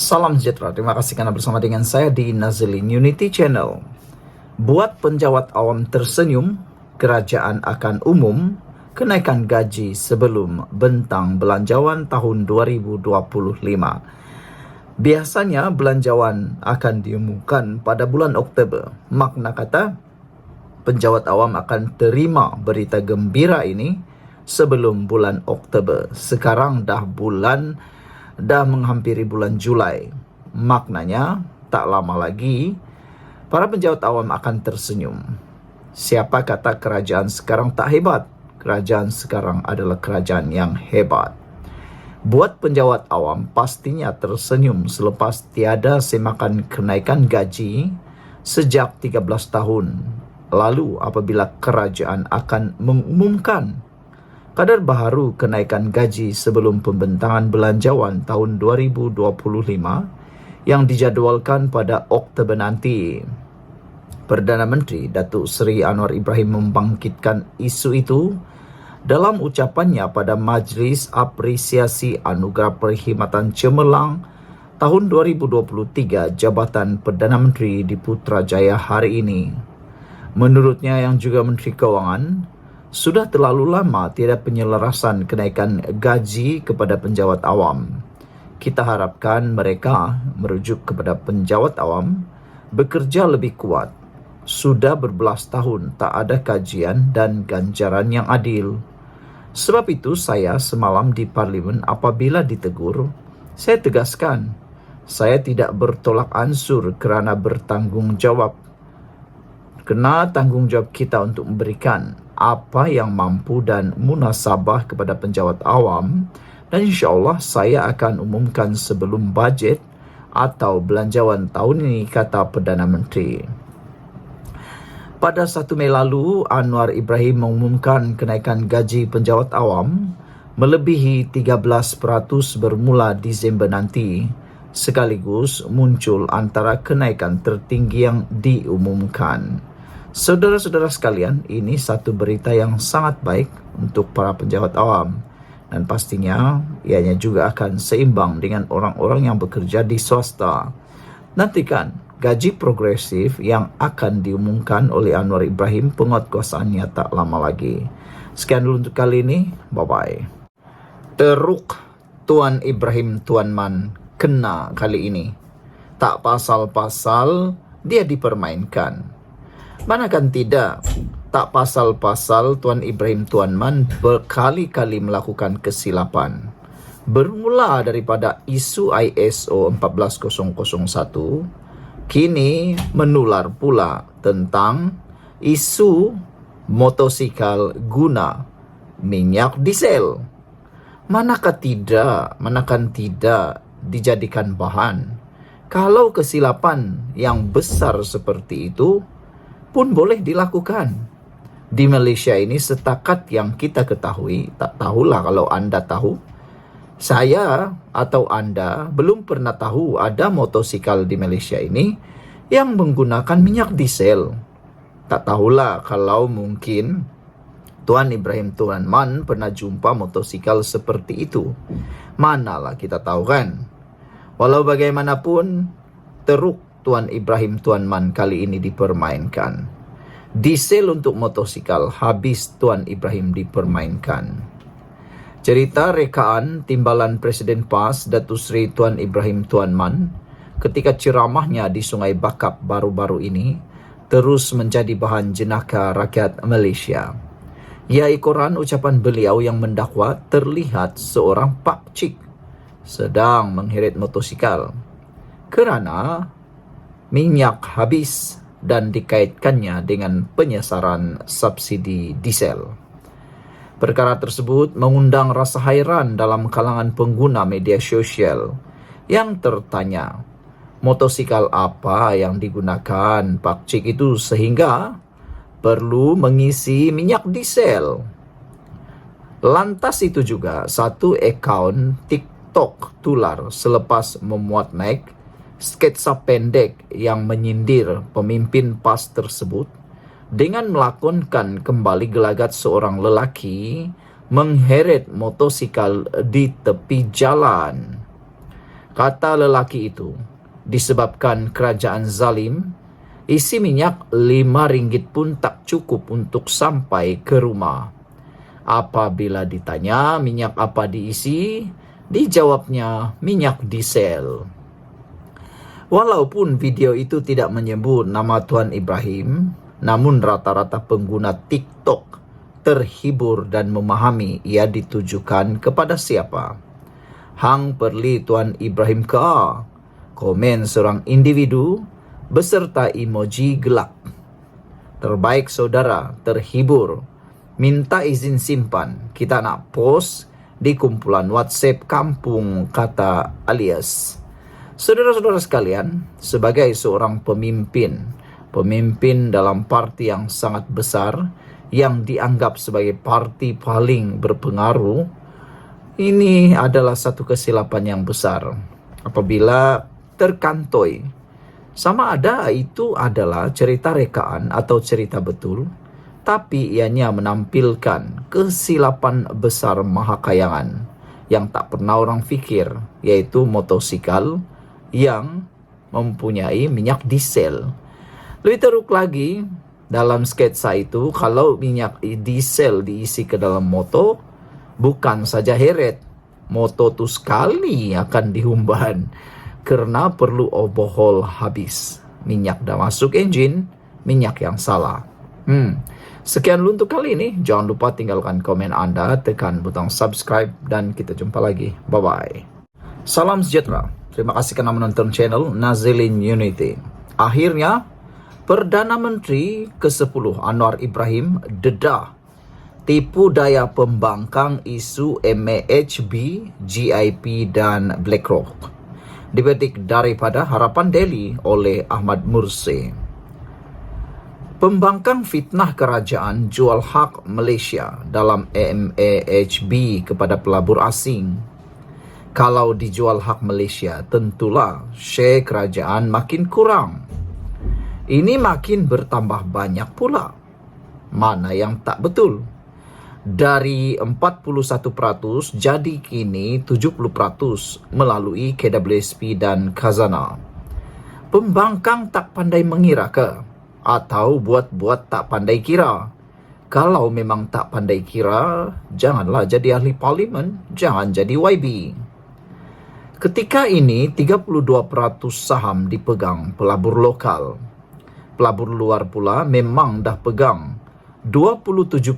Salam sejahtera, terima kasih karena bersama dengan saya di Nazilin Unity Channel. Buat penjawat awam tersenyum, kerajaan akan umum kenaikan gaji sebelum bentang belanjawan tahun 2025. Biasanya belanjawan akan diumumkan pada bulan Oktober. Makna kata, penjawat awam akan terima berita gembira ini sebelum bulan Oktober. Sekarang dah menghampiri bulan Julai. Maknanya, tak lama lagi, para penjawat awam akan tersenyum. Siapa kata kerajaan sekarang tak hebat? Kerajaan sekarang adalah kerajaan yang hebat. Buat penjawat awam, pastinya tersenyum selepas tiada semakan kenaikan gaji sejak 13 tahun. Lalu apabila kerajaan akan mengumumkan kadar baharu kenaikan gaji sebelum pembentangan belanjawan tahun 2025 yang dijadualkan pada Oktober nanti. Perdana Menteri Datuk Seri Anwar Ibrahim membangkitkan isu itu dalam ucapannya pada Majlis Apresiasi Anugerah Perkhidmatan Cemerlang tahun 2023 Jabatan Perdana Menteri di Putrajaya hari ini. Menurutnya yang juga Menteri Kewangan, sudah terlalu lama tiada penyelarasan kenaikan gaji kepada penjawat awam. Kita harapkan mereka merujuk kepada penjawat awam bekerja lebih kuat. Sudah berbelas tahun tak ada kajian dan ganjaran yang adil. Sebab itu saya semalam di Parlimen apabila ditegur, saya tegaskan, saya tidak bertolak ansur kerana bertanggungjawab. Kena tanggungjawab kita untuk memberikan apa yang mampu dan munasabah kepada penjawat awam, dan insyaAllah saya akan umumkan sebelum bajet atau belanjawan tahun ini, kata Perdana Menteri. Pada 1 Mei lalu, Anwar Ibrahim mengumumkan kenaikan gaji penjawat awam melebihi 13% bermula Disember nanti, sekaligus muncul antara kenaikan tertinggi yang diumumkan. Saudara-saudara sekalian, ini satu berita yang sangat baik untuk para penjawat awam, dan pastinya ianya juga akan seimbang dengan orang-orang yang bekerja di swasta. Nantikan gaji progresif yang akan diumumkan oleh Anwar Ibrahim penguatkuasaannya tak lama lagi. Sekian dulu untuk kali ini, bye-bye. Teruk Tuan Ibrahim Tuan Man kena kali ini. Tak pasal-pasal dia dipermainkan. Manakan tidak, tak pasal-pasal Tuan Ibrahim Tuan Man berkali-kali melakukan kesilapan. Bermula daripada isu ISO 14001, kini menular pula tentang isu motosikal guna minyak diesel. Manakan tidak dijadikan bahan. Kalau kesilapan yang besar seperti itu pun boleh dilakukan. Di Malaysia ini setakat yang kita ketahui, tak tahulah kalau anda tahu, saya atau anda belum pernah tahu ada motosikal di Malaysia ini yang menggunakan minyak diesel. Tak tahulah kalau mungkin Tuan Ibrahim Tuan Man pernah jumpa motosikal seperti itu. Manalah kita tahu kan. Walau bagaimanapun, teruk Tuan Ibrahim Tuan Man kali ini dipermainkan. Diesel untuk motosikal, habis Tuan Ibrahim dipermainkan. Cerita rekaan timbalan Presiden PAS Datuk Seri Tuan Ibrahim Tuan Man ketika ceramahnya di Sungai Bakap baru-baru ini terus menjadi bahan jenaka rakyat Malaysia. Ia ikoran ucapan beliau yang mendakwa terlihat seorang pakcik sedang mengheret motosikal kerana minyak habis dan dikaitkannya dengan penyesaran subsidi diesel. Perkara tersebut mengundang rasa hairan dalam kalangan pengguna media sosial yang tertanya, motosikal apa yang digunakan pakcik itu sehingga perlu mengisi minyak diesel. Lantas itu juga satu akaun TikTok tular selepas memuat naik sketsa pendek yang menyindir pemimpin PAS tersebut dengan melakonkan kembali gelagat seorang lelaki mengheret motosikal di tepi jalan. Kata lelaki itu, disebabkan kerajaan zalim, isi minyak RM5 pun tak cukup untuk sampai ke rumah. Apabila ditanya minyak apa diisi, dijawabnya minyak diesel. Walaupun video itu tidak menyebut nama Tuan Ibrahim, namun rata-rata pengguna TikTok terhibur dan memahami ia ditujukan kepada siapa. Hang perli Tuan Ibrahim ke? Komen seorang individu beserta emoji gelak. Terbaik saudara, terhibur. Minta izin simpan. Kita nak post di kumpulan WhatsApp kampung, kata alias. Saudara-saudara sekalian, sebagai seorang pemimpin dalam parti yang sangat besar, yang dianggap sebagai parti paling berpengaruh, ini adalah satu kesilapan yang besar. Apabila terkantoi, sama ada itu adalah cerita rekaan atau cerita betul, tapi ianya menampilkan kesilapan besar mahakayangan yang tak pernah orang fikir, yaitu motosikal yang mempunyai minyak diesel. Lebih teruk lagi, dalam sketsa itu, kalau minyak diesel diisi ke dalam motor, bukan saja heret, motor tu sekali akan dihumban karena perlu overhaul habis. Minyak dah masuk enjin, minyak yang salah. Sekian dulu untuk kali ini. Jangan lupa tinggalkan komen Anda, tekan butang subscribe, dan kita jumpa lagi. Bye-bye. Salam sejahtera. Terima kasih kerana menonton channel Nazilin Unity. Akhirnya, Perdana Menteri ke-10 Anwar Ibrahim dedah tipu daya pembangkang isu MAHB, GIP dan BlackRock. Dipetik daripada Harapan Daily oleh Ahmad Mursi. Pembangkang fitnah kerajaan jual hak Malaysia dalam MAHB kepada pelabur asing. Kalau dijual hak Malaysia, tentulah share kerajaan makin kurang. Ini makin bertambah banyak pula. Mana yang tak betul? Dari 41% jadi kini 70% melalui KWSP dan Khazanah. Pembangkang tak pandai mengira ke? Atau buat-buat tak pandai kira? Kalau memang tak pandai kira, janganlah jadi ahli parlimen, jangan jadi YB. Ketika ini 32% saham dipegang pelabur lokal. Pelabur luar pula memang dah pegang 27%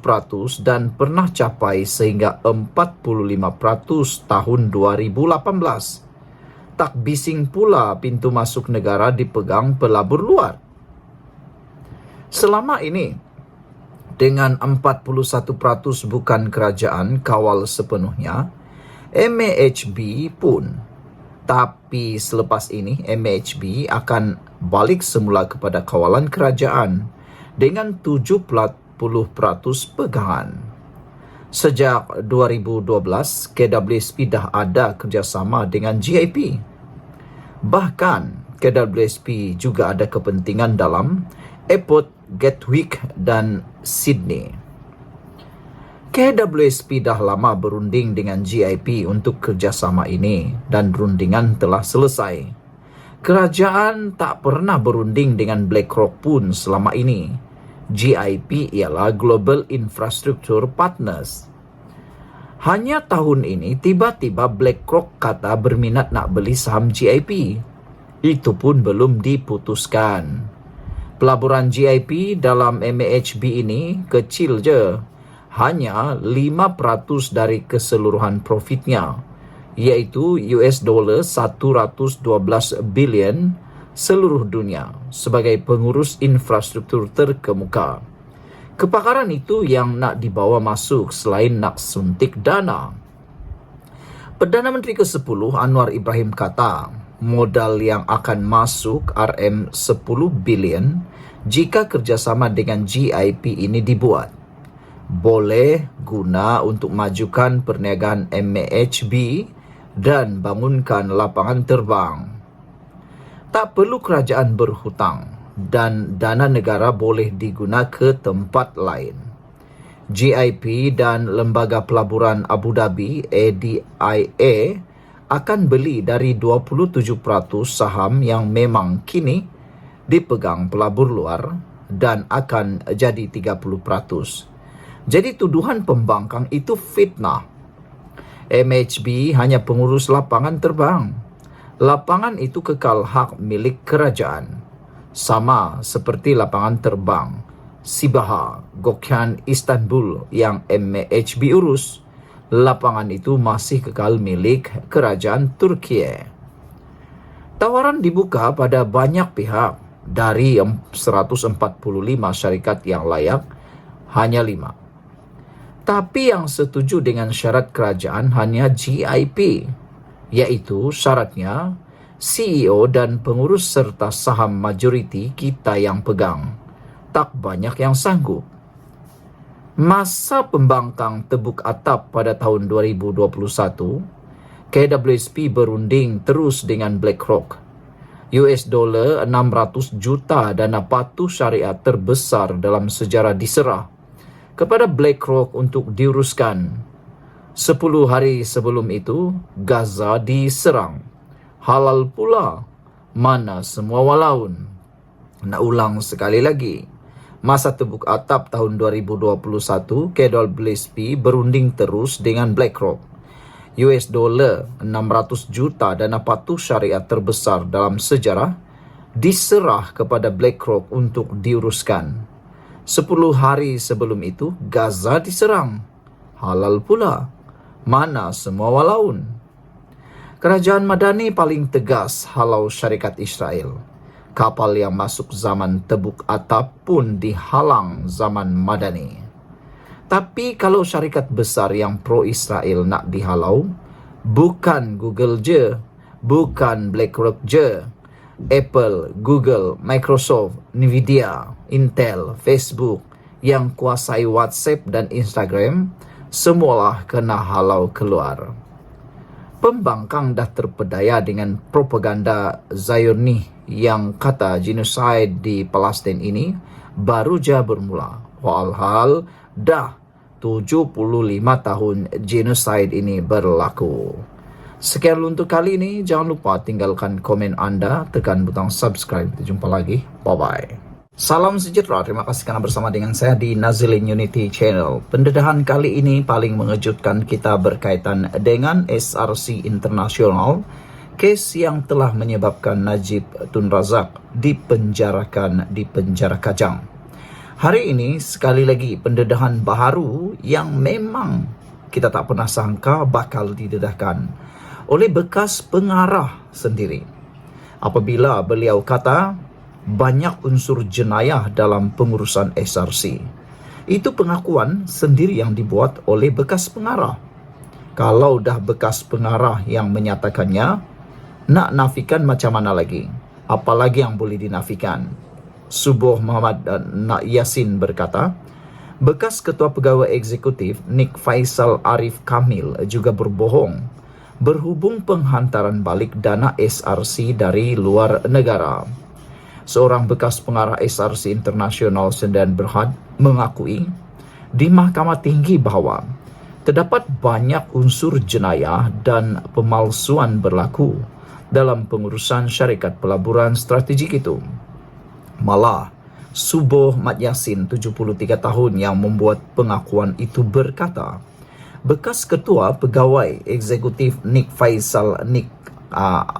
dan pernah capai sehingga 45% tahun 2018. Tak bising pula pintu masuk negara dipegang pelabur luar. Selama ini, dengan 41% bukan kerajaan kawal sepenuhnya, MAHB pun. Tapi selepas ini, MAHB akan balik semula kepada kawalan kerajaan dengan 70% pegangan. Sejak 2012, KWSP dah ada kerjasama dengan GIP. Bahkan, KWSP juga ada kepentingan dalam Airport Gatwick dan Sydney. KWSP dah lama berunding dengan GIP untuk kerjasama ini dan rundingan telah selesai. Kerajaan tak pernah berunding dengan BlackRock pun selama ini. GIP ialah Global Infrastructure Partners. Hanya tahun ini tiba-tiba BlackRock kata berminat nak beli saham GIP. Itu pun belum diputuskan. Pelaburan GIP dalam MAHB ini kecil je. Hanya 5% dari keseluruhan profitnya, iaitu $112 bilion seluruh dunia sebagai pengurus infrastruktur terkemuka. Kepakaran itu yang nak dibawa masuk selain nak suntik dana. Perdana Menteri ke-10 Anwar Ibrahim kata, modal yang akan masuk RM10 bilion jika kerjasama dengan GIP ini dibuat. Boleh guna untuk majukan perniagaan MAHB dan bangunkan lapangan terbang. Tak perlu kerajaan berhutang dan dana negara boleh digunakan ke tempat lain. GIP dan Lembaga Pelaburan Abu Dhabi ADIA akan beli dari 27% saham yang memang kini dipegang pelabur luar dan akan jadi 30%. Jadi tuduhan pembangkang itu fitnah. MHB hanya pengurus lapangan terbang. Lapangan itu kekal hak milik kerajaan. Sama seperti lapangan terbang Sibaha, Gökhan, Istanbul yang MHB urus. Lapangan itu masih kekal milik kerajaan Turkiye. Tawaran dibuka pada banyak pihak. Dari 145 syarikat yang layak, hanya 5. Tapi yang setuju dengan syarat kerajaan hanya GIP, yaitu syaratnya CEO dan pengurus serta saham majoriti kita yang pegang. Tak banyak yang sanggup. Masa pembangkang tebuk atap pada tahun 2021, KWSP berunding terus dengan BlackRock. $600 juta dana patuh syariah terbesar dalam sejarah diserah kepada BlackRock untuk diuruskan. 10 hari sebelum itu, Gaza diserang. Halal pula, mana semua walaun. Nak ulang sekali lagi. Masa tebuk atap tahun 2021, KWSP berunding terus dengan BlackRock. $600 juta dana patuh syariah terbesar dalam sejarah diserah kepada BlackRock untuk diuruskan. 10 hari sebelum itu, Gaza diserang. Halal pula, mana semua walaun. Kerajaan Madani paling tegas halau syarikat Israel. Kapal yang masuk zaman tebuk atap pun dihalang zaman Madani. Tapi kalau syarikat besar yang pro-Israel nak dihalau, bukan Google je, bukan BlackRock je, Apple, Google, Microsoft, Nvidia, Intel, Facebook yang kuasai WhatsApp dan Instagram, semualah kena halau keluar. Pembangkang dah terpedaya dengan propaganda Zionist yang kata genocide di Palestin ini baru je bermula. Walhal dah 75 tahun genocide ini berlaku. Sekian untuk kali ini. Jangan lupa tinggalkan komen anda, tekan butang subscribe. Kita jumpa lagi. Bye-bye. Salam sejahtera. Terima kasih karena bersama dengan saya di Nazilin Unity Channel. Pendedahan kali ini paling mengejutkan kita berkaitan dengan SRC Internasional, kes yang telah menyebabkan Najib Tun Razak dipenjarakan di penjara Kajang. Hari ini sekali lagi pendedahan baharu yang memang kita tak pernah sangka bakal didedahkan oleh bekas pengarah sendiri. Apabila beliau kata banyak unsur jenayah dalam pengurusan SRC. Itu pengakuan sendiri yang dibuat oleh bekas pengarah. Kalau dah bekas pengarah yang menyatakannya, nak nafikan macam mana lagi? Apalagi yang boleh dinafikan? Subuh Muhammad Nak Yasin berkata, bekas Ketua Pegawai Eksekutif Nik Faisal Arif Kamil juga berbohong berhubung penghantaran balik dana SRC dari luar negara. Seorang bekas pengarah SRC Internasional Sendan Berhad mengakui di Mahkamah Tinggi bahawa terdapat banyak unsur jenayah dan pemalsuan berlaku dalam pengurusan syarikat pelaburan strategik itu. Malah, Subuh Mat Yasin, 73 tahun yang membuat pengakuan itu berkata, bekas Ketua Pegawai Eksekutif Nik Faisal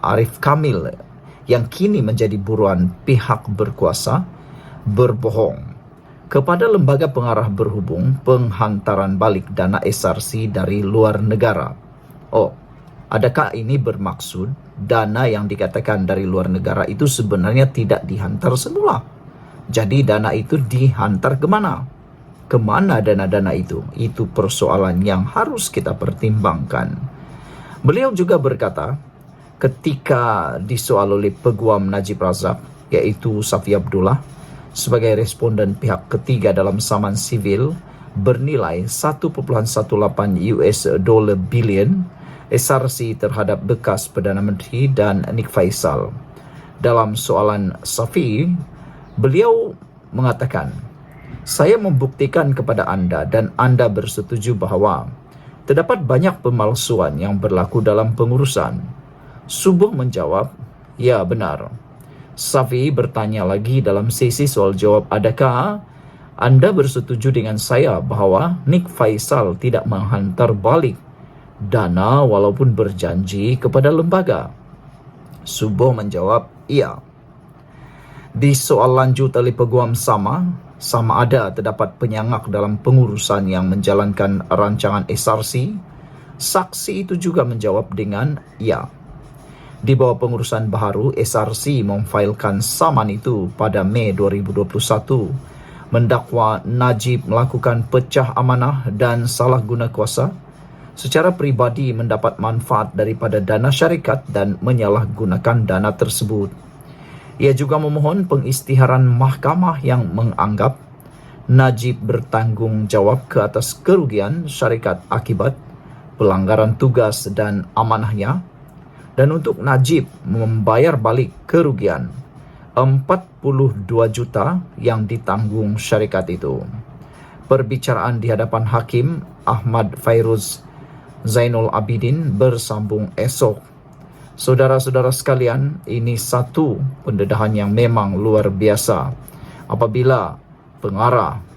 Arif Kamil yang kini menjadi buruan pihak berkuasa berbohong kepada lembaga pengarah berhubung penghantaran balik dana SRC dari luar negara. Oh, adakah ini bermaksud dana yang dikatakan dari luar negara itu sebenarnya tidak dihantar semula? Jadi dana itu dihantar ke mana? Kemana dana-dana itu? Itu persoalan yang harus kita pertimbangkan. Beliau juga berkata, ketika disoal oleh peguam Najib Razak, yaitu Safi Abdullah, sebagai responden pihak ketiga dalam saman sivil bernilai $1.18 billion SRC terhadap bekas Perdana Menteri dan Nik Faisal. Dalam soalan Safi, beliau mengatakan, saya membuktikan kepada anda dan anda bersetuju bahawa terdapat banyak pemalsuan yang berlaku dalam pengurusan. Subuh menjawab, ya benar. Safi bertanya lagi dalam sesi soal jawab, adakah Anda bersetuju dengan saya bahawa Nik Faisal tidak menghantar balik dana walaupun berjanji kepada lembaga? Subuh menjawab, iya. Di soal lanjut oleh peguam sama ada terdapat penyangak dalam pengurusan yang menjalankan rancangan SRC, saksi itu juga menjawab dengan ya. Di bawah pengurusan baharu, SRC memfailkan saman itu pada Mei 2021, mendakwa Najib melakukan pecah amanah dan salah guna kuasa, secara peribadi mendapat manfaat daripada dana syarikat dan menyalahgunakan dana tersebut. Ia juga memohon pengisytiharan mahkamah yang menganggap Najib bertanggung jawab ke atas kerugian syarikat akibat pelanggaran tugas dan amanahnya, dan untuk Najib membayar balik kerugian 42 juta yang ditanggung syarikat itu. Perbicaraan di hadapan Hakim Ahmad Fairuz Zainul Abidin bersambung esok. Saudara-saudara sekalian, ini satu pendedahan yang memang luar biasa. Apabila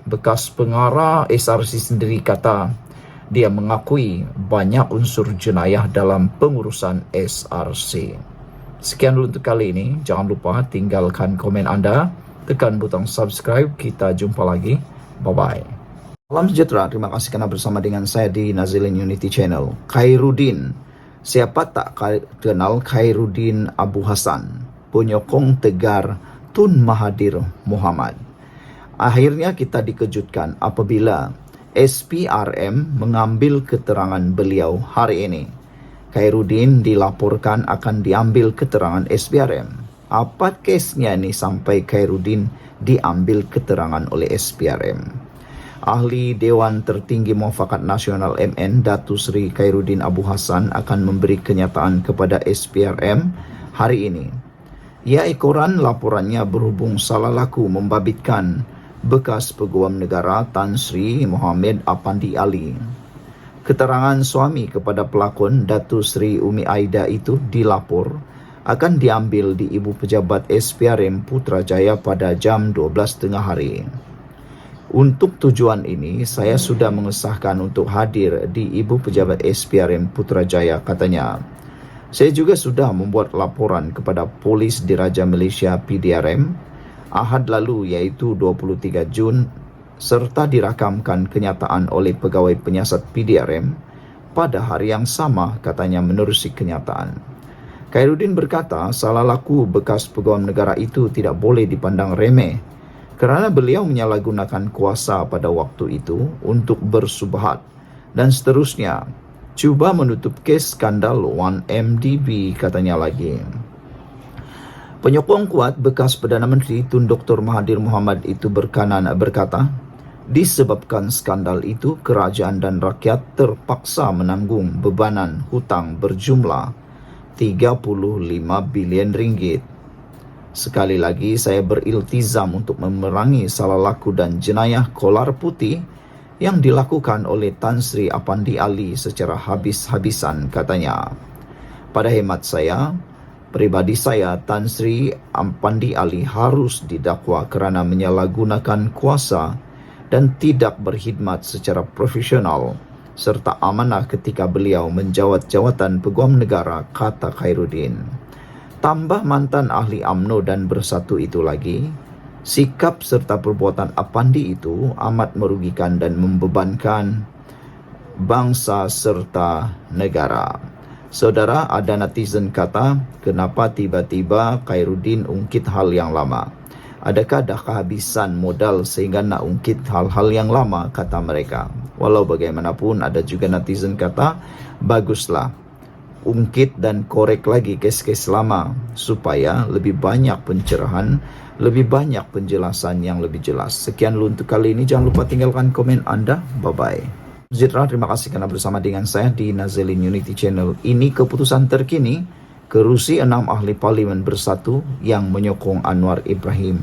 bekas pengarah SRC sendiri kata dia mengakui banyak unsur jenayah dalam pengurusan SRC. Sekian dulu untuk kali ini. Jangan lupa tinggalkan komen Anda, tekan butang subscribe. Kita jumpa lagi. Bye-bye. Salam sejahtera. Terima kasih kerana bersama dengan saya di Nazilin Unity Channel. Khairuddin. Siapa tak kenal Khairuddin Abu Hassan, penyokong tegar Tun Mahathir Mohamad. Akhirnya kita dikejutkan apabila SPRM mengambil keterangan beliau hari ini. Khairuddin dilaporkan akan diambil keterangan SPRM. Apa kesnya ni sampai Khairuddin diambil keterangan oleh SPRM? Ahli Dewan Tertinggi Muafakat Nasional MN Datuk Seri Khairuddin Abu Hassan akan memberi kenyataan kepada SPRM hari ini. Ia ekoran laporannya berhubung salah laku membabitkan bekas Peguam Negara Tan Sri Mohamed Apandi Ali. Keterangan suami kepada pelakon Datuk Seri Umi Aida itu dilapor akan diambil di Ibu Pejabat SPRM Putrajaya pada jam 12.30 hari. Untuk tujuan ini, saya sudah mengesahkan untuk hadir di Ibu Pejabat SPRM Putrajaya, katanya. Saya juga sudah membuat laporan kepada Polis Diraja Malaysia PDRM Ahad lalu iaitu 23 Jun serta dirakamkan kenyataan oleh pegawai penyiasat PDRM pada hari yang sama, katanya menerusi kenyataan. Khairuddin berkata salah laku bekas Peguam Negara itu tidak boleh dipandang remeh kerana beliau menyalahgunakan kuasa pada waktu itu untuk bersubhat dan seterusnya. Cuba menutup kes skandal 1MDB, katanya lagi. Penyokong kuat bekas Perdana Menteri Tun Dr. Mahathir Mohamad itu berkata, disebabkan skandal itu, kerajaan dan rakyat terpaksa menanggung bebanan hutang berjumlah 35 bilion ringgit. Sekali lagi, saya beriltizam untuk memerangi salah laku dan jenayah kolar putih yang dilakukan oleh Tan Sri Apandi Ali secara habis-habisan, katanya. Pada hemat saya, pribadi saya, Tan Sri Apandi Ali harus didakwa kerana menyalahgunakan kuasa dan tidak berkhidmat secara profesional serta amanah ketika beliau menjawat jawatan Peguam Negara, kata Khairuddin. Tambah mantan ahli UMNO dan Bersatu itu lagi, sikap serta perbuatan Apandi itu amat merugikan dan membebankan bangsa serta negara. Saudara, ada netizen kata, kenapa tiba-tiba Khairuddin ungkit hal yang lama? Adakah dah kehabisan modal sehingga nak ungkit hal-hal yang lama, kata mereka. Walau bagaimanapun, ada juga netizen kata, baguslah ungkit dan korek lagi kes-kes lama supaya lebih banyak pencerahan, lebih banyak penjelasan yang lebih jelas. Sekian dulu untuk kali ini. Jangan lupa tinggalkan komen Anda. Bye-bye. Zitra, terima kasih kerana bersama dengan saya di Nazilin Unity Channel. Ini keputusan terkini kerusi 6 ahli parlimen Bersatu yang menyokong Anwar Ibrahim.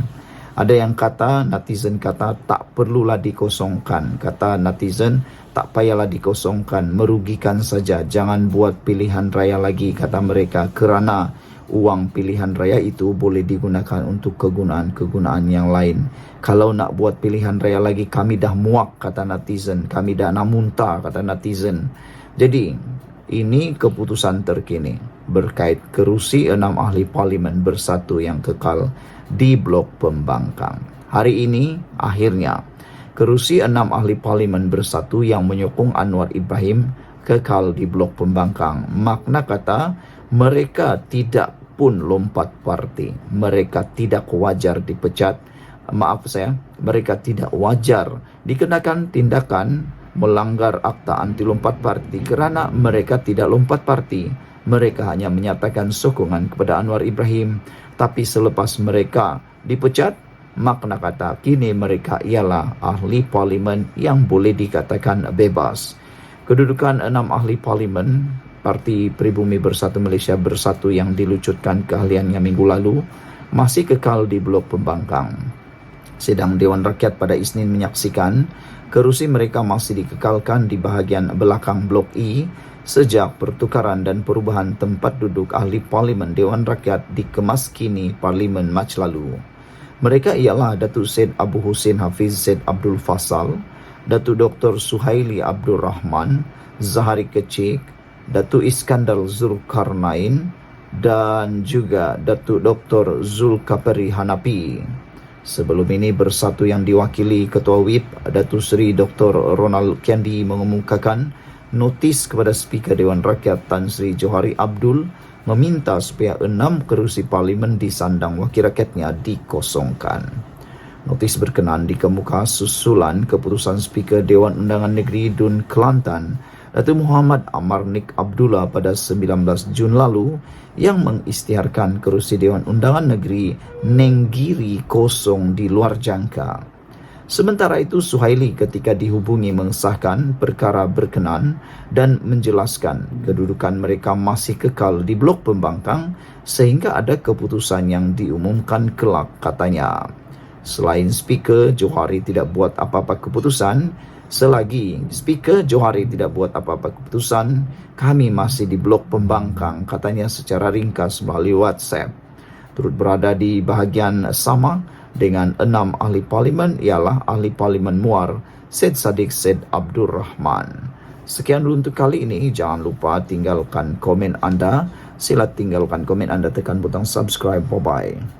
Ada yang kata, netizen kata, tak perlulah dikosongkan. Kata netizen, Tak payahlah dikosongkan, merugikan saja. Jangan buat pilihan raya lagi, kata mereka, kerana uang pilihan raya itu boleh digunakan untuk kegunaan-kegunaan yang lain. Kalau nak buat pilihan raya lagi, kami dah muak, kata netizen. Kami dah nak muntah, kata netizen. Jadi, ini keputusan terkini berkait kerusi 6 ahli parlimen bersatu yang kekal di Blok Pembangkang. Hari ini, akhirnya, kerusi 6 ahli parlimen bersatu yang menyokong Anwar Ibrahim kekal di Blok Pembangkang. Makna kata, mereka tidak pun lompat parti. Mereka tidak wajar dipecat. Mereka tidak wajar dikenakan tindakan melanggar akta anti lompat parti kerana mereka tidak lompat parti. Mereka hanya menyatakan sokongan kepada Anwar Ibrahim. Tapi selepas mereka dipecat, makna kata kini mereka ialah ahli parlimen yang boleh dikatakan bebas. Kedudukan 6 ahli parlimen Parti Pribumi Bersatu Malaysia Bersatu yang dilucutkan keahliannya minggu lalu masih kekal di Blok Pembangkang. Sidang Dewan Rakyat pada Isnin menyaksikan kerusi mereka masih dikekalkan di bahagian belakang Blok E sejak pertukaran dan perubahan tempat duduk ahli parlimen Dewan Rakyat dikemas kini Parlimen Mac lalu. Mereka ialah Datuk Syed Abu Hussein Hafiz Syed Abdul Fasal, Datuk Dr. Suhaili Abdul Rahman, Zahari Kecik, Datuk Iskandar Zulkarnain dan juga Datuk Dr. Zulkaperi Hanapi. Sebelum ini Bersatu yang diwakili Ketua Whip Datuk Seri Dr. Ronald Kendi mengemukakan notis kepada Speaker Dewan Rakyat Tan Sri Johari Abdul meminta supaya 6 kerusi parlimen di sandang wakil rakyatnya dikosongkan. Notis berkenan dikemuka susulan keputusan Speaker Dewan Undangan Negeri Dun Kelantan Datuk Muhammad Amarnik Abdullah pada 19 Jun lalu yang mengisytiharkan kerusi Dewan Undangan Negeri Nenggiri kosong di luar jangka. Sementara itu, Suhaili ketika dihubungi mengesahkan perkara berkenan dan menjelaskan kedudukan mereka masih kekal di Blok Pembangkang sehingga ada keputusan yang diumumkan kelak, katanya. Selain Speaker Johari tidak buat apa-apa keputusan, selagi Speaker Johari tidak buat apa-apa keputusan, kami masih di Blok Pembangkang, katanya secara ringkas melalui WhatsApp. Turut berada di bahagian sama dengan 6 ahli parlimen ialah ahli parlimen Muar, Syed Saddiq Syed Abdul Rahman. Sekian dulu untuk kali ini. Jangan lupa tinggalkan komen anda. Sila tinggalkan komen anda, tekan butang subscribe. Bye-bye.